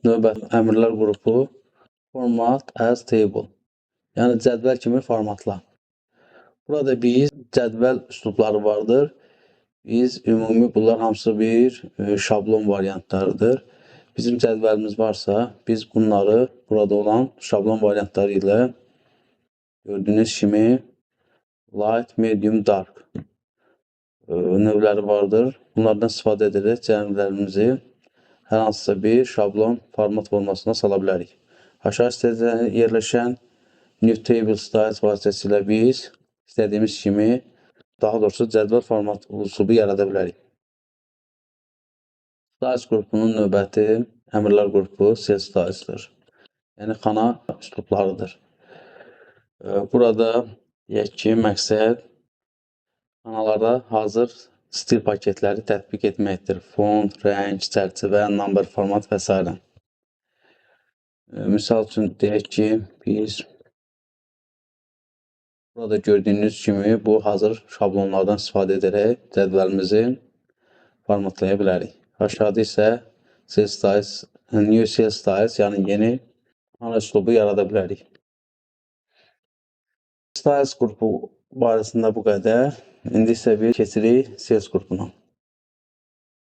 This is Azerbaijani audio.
Növbəti əmrlər qrupu format as table, yəni cədvəl kimi formatla. Burada biz cədvəl üslubları vardır. Biz ümumi bunlar hamısı bir şablon variantlarıdır. Bizim cədvəlimiz varsa, biz bunları burada olan şablon variantları ilə gördüyünüz kimi light, medium, dark növləri vardır. Bunlardan istifadə edərək cədvəllərimizi hər hansısa bir şablon format formasına sala bilərik. Aşağı hissədə yerləşən New Table Styles vasitəsilə biz istədiyimiz kimi, daha doğrusu cədvəl format üslubu yarada bilərik. Styles qrupunun növbəti əmrlər qrupu Cell Styles'dır. Yəni xana üslublarıdır. Burada deyək ki, məqsəd xanalarda hazır stil paketləri tətbiq etməkdir. Font, rəng, çərçivə, number format və s. Misal üçün deyək ki, biz burada gördüyünüz kimi bu hazır şablonlardan istifadə edərək cədvəlimizi formatlaya bilərik. Aşağıda isə New Cell Styles, yəni yeni xana üslubu yarada bilərik. Styles qrupu barəsində bu qədər. İndi isə bir keçirik Sales qrupuna.